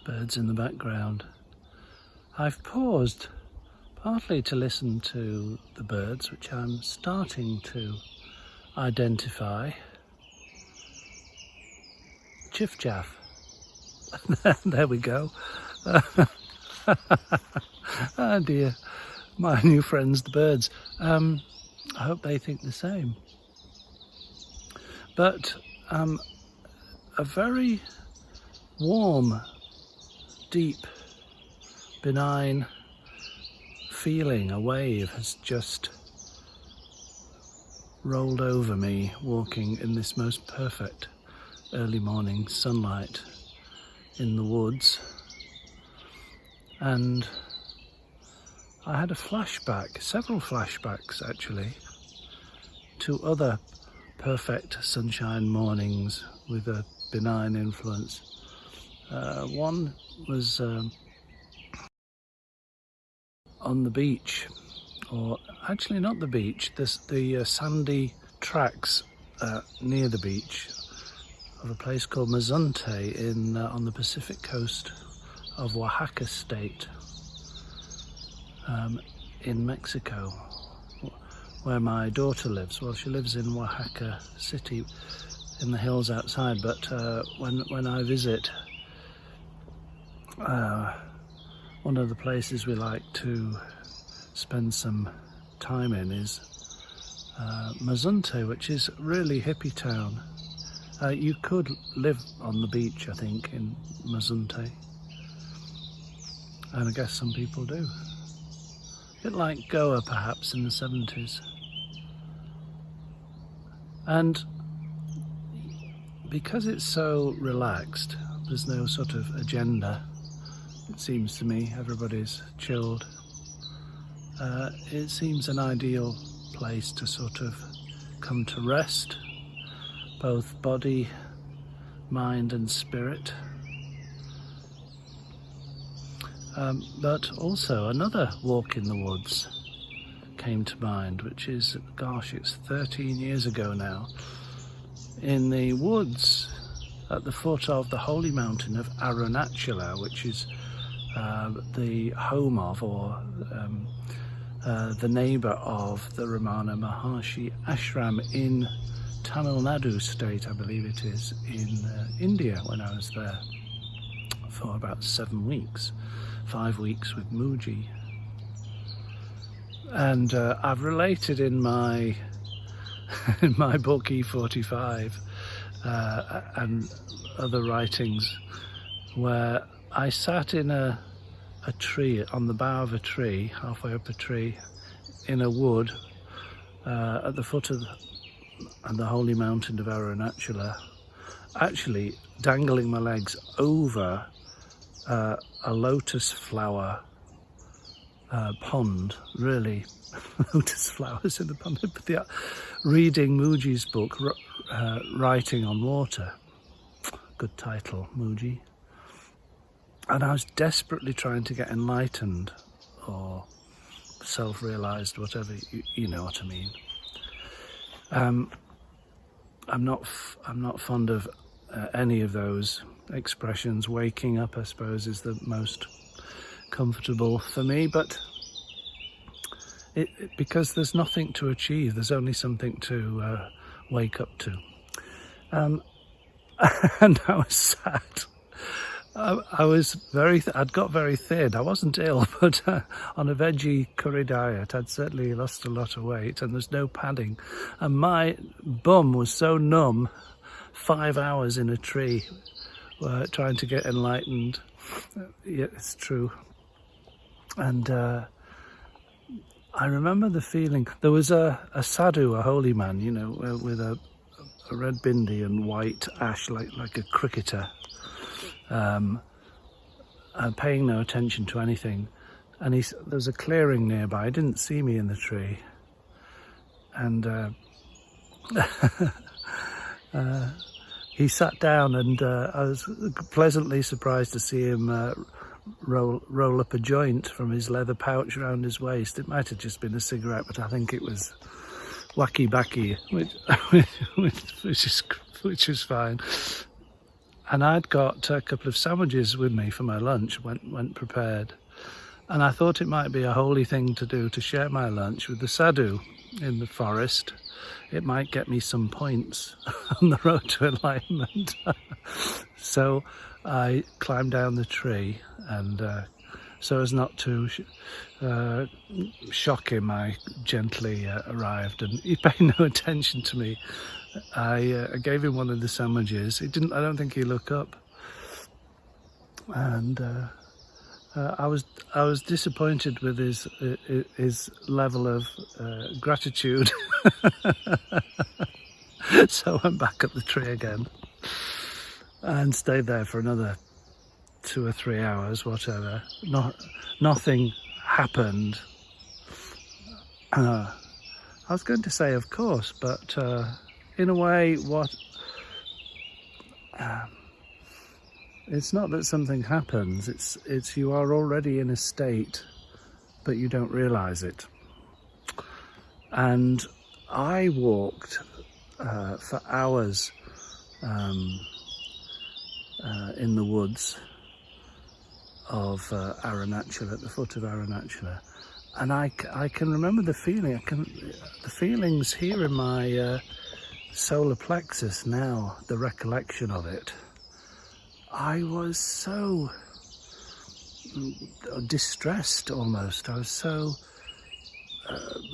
birds in the background. I've paused partly to listen to the birds, which I'm starting to identify. Chiff-chaff. There we go. Oh dear, my new friends, the birds. I hope they think the same. But a very warm, deep, benign feeling, a wave has just rolled over me walking in this most perfect early morning sunlight in the woods, and I had a flashback, several flashbacks actually, to other perfect sunshine mornings with a benign influence. One was on the beach, or actually not the beach, the sandy tracks near the beach of a place called Mazunte on the Pacific coast of Oaxaca state in Mexico, where my daughter lives. Well, she lives in Oaxaca city in the hills outside, but when I visit, one of the places we like to spend some time in is Mazunte, which is really hippie town. You could live on the beach, I think, in Mazunte, and I guess some people do. A bit like Goa, perhaps, in the 70s. And because it's so relaxed, there's no sort of agenda, it seems to me, everybody's chilled. It seems an ideal place to sort of come to rest, both body, mind and spirit. But also another walk in the woods came to mind, which is, gosh, it's 13 years ago now, in the woods at the foot of the Holy Mountain of Arunachula, which is the home of, or the neighbour of, the Ramana Maharshi ashram in Tamil Nadu state, I believe it is, in India, when I was there for about 7 weeks, 5 weeks with Mooji. And I've related in my book E45 and other writings, where I sat in a tree, on the bough of a tree, halfway up a tree, in a wood at the foot of the Holy Mountain of Arunachula, actually dangling my legs over a lotus flower pond, really, lotus flowers in the pond, but reading Mooji's book, Writing on Water. Good title, Mooji. And I was desperately trying to get enlightened, or self-realized, whatever, you know what I mean. I'm not fond of any of those expressions. Waking up, I suppose, is the most comfortable for me, but because there's nothing to achieve, there's only something to wake up to. And I was sad. I'd got very thin. I wasn't ill, but on a veggie curry diet, I'd certainly lost a lot of weight, and there's no padding. And my bum was so numb, 5 hours in a tree, trying to get enlightened. Yeah, it's true. And I remember the feeling. There was a sadhu, a holy man, you know, with a red bindi and white ash, like a cricketer, paying no attention to anything. And there was a clearing nearby. He didn't see me in the tree, and he sat down, and I was pleasantly surprised to see him roll up a joint from his leather pouch around his waist. It might have just been a cigarette, but I think it was wacky backy, which is fine. And I'd got a couple of sandwiches with me for my lunch, went prepared. And I thought it might be a holy thing to do to share my lunch with the sadhu in the forest. It might get me some points on the road to enlightenment. So I climbed down the tree, and so as not to shock him, I gently arrived, and he paid no attention to me. I gave him one of the sandwiches. I don't think he looked up, and I was disappointed with his level of gratitude. So I went back up the tree again and stayed there for another 2 or 3 hours, whatever. Nothing happened. I was going to say, of course, but in a way, it's not that something happens. It's you are already in a state, but you don't realize it. And I walked for hours in the woods of Arunachula, at the foot of Arunachula, and I can remember the feeling. The feelings here in my solar plexus now. The recollection of it. I was so distressed almost. I was so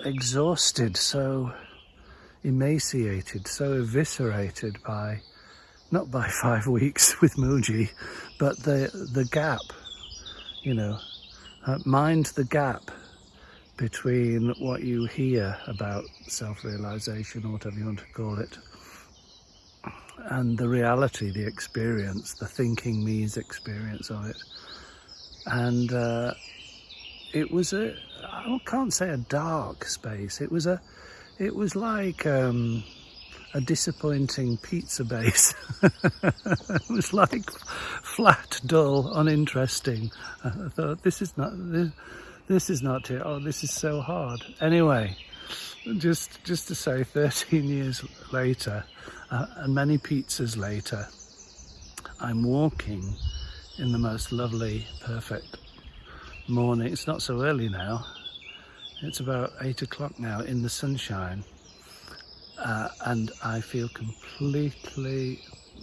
exhausted, so emaciated, so eviscerated not by 5 weeks with Mooji, but the gap, mind the gap between what you hear about self-realization, or whatever you want to call it, and the reality, the experience, the thinking me's experience of it. And it was I can't say a dark space. It was like a disappointing pizza base. It was like flat, dull, uninteresting. I thought, this is not it. Oh, this is so hard. Anyway, just to say, 13 years later, and many pizzas later, I'm walking in the most lovely, perfect morning. It's not so early now. It's about 8 o'clock now, in the sunshine. And I feel completely,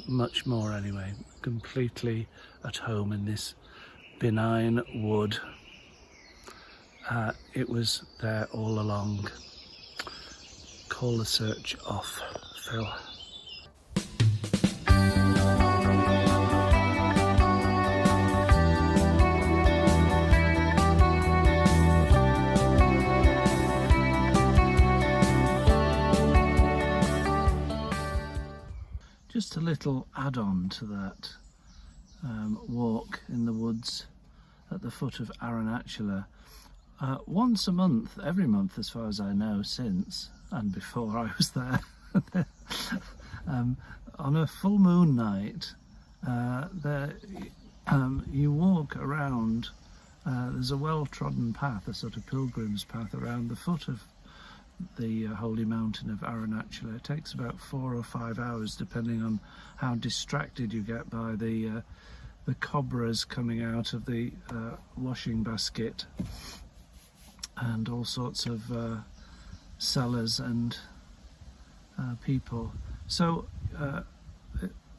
much more anyway, completely at home in this benign wood. It was there all along. Call the search off, Phil. Just a little add-on to that walk in the woods at the foot of Arunachula. Once a month, every month as far as I know since, and before I was there, on a full moon night, you walk around, there's a well-trodden path, a sort of pilgrim's path around the foot of the Holy Mountain of Arunachula. It takes about 4 or 5 hours, depending on how distracted you get by the cobras coming out of the washing basket, and all sorts of sellers and people. So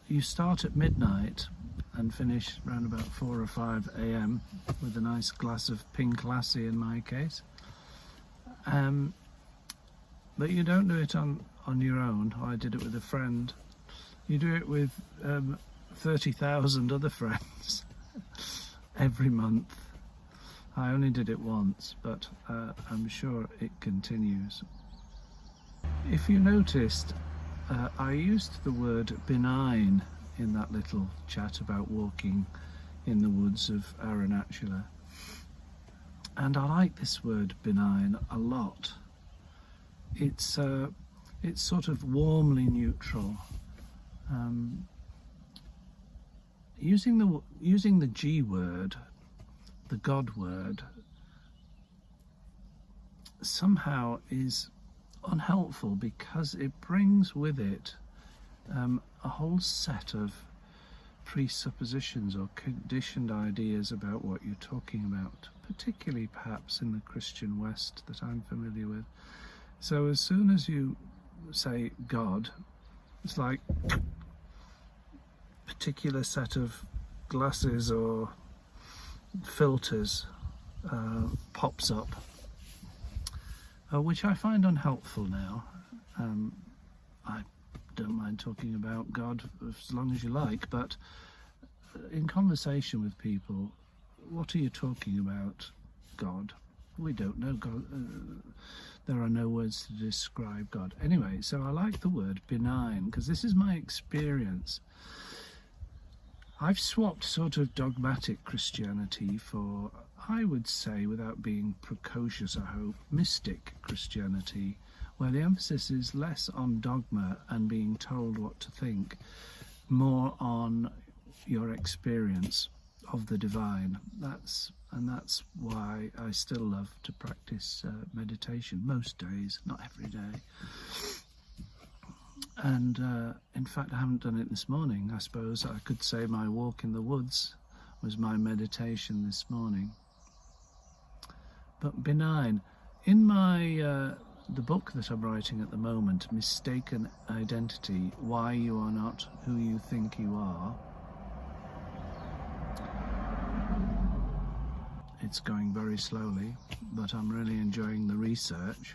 you start at midnight and finish around about 4 or 5 a.m. with a nice glass of pink lassi in my case. But you don't do it on your own. I did it with a friend. You do it with 30,000 other friends every month. I only did it once, but I'm sure it continues. If you noticed, I used the word benign in that little chat about walking in the woods of Arunachula. And I like this word benign a lot. It's sort of warmly neutral. Using the G word, the God word, somehow is unhelpful, because it brings with it a whole set of presuppositions or conditioned ideas about what you're talking about, particularly perhaps in the Christian West that I'm familiar with. So as soon as you say God, it's like a particular set of glasses or filters pops up, which I find unhelpful now. I don't mind talking about God as long as you like, but in conversation with people, what are you talking about God? We don't know God. There are no words to describe God. Anyway, so I like the word benign, because this is my experience. I've swapped sort of dogmatic Christianity for, I would say, without being precocious, I hope, mystic Christianity, where the emphasis is less on dogma and being told what to think, more on your experience of the divine. That's why I still love to practice meditation most days, not every day. And in fact, I haven't done it this morning. I suppose I could say my walk in the woods was my meditation this morning. But benign. In my the book that I'm writing at the moment, Mistaken Identity, Why You Are Not Who You Think You Are, it's going very slowly, but I'm really enjoying the research.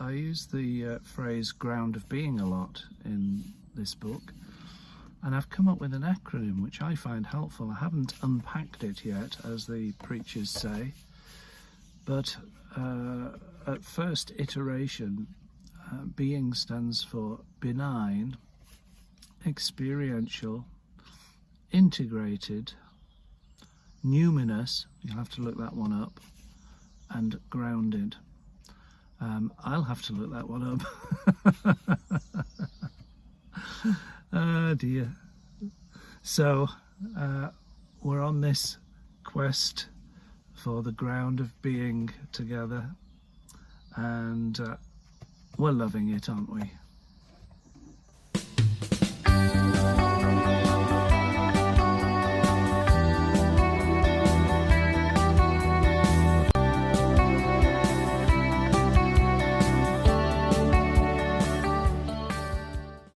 I use the phrase ground of being a lot in this book, and I've come up with an acronym which I find helpful. I haven't unpacked it yet, as the preachers say, but at first iteration, being stands for benign, experiential, integrated, numinous, you'll have to look that one up, and grounded. I'll have to look that one up. Oh dear. So we're on this quest for the ground of being together, and we're loving it, aren't we?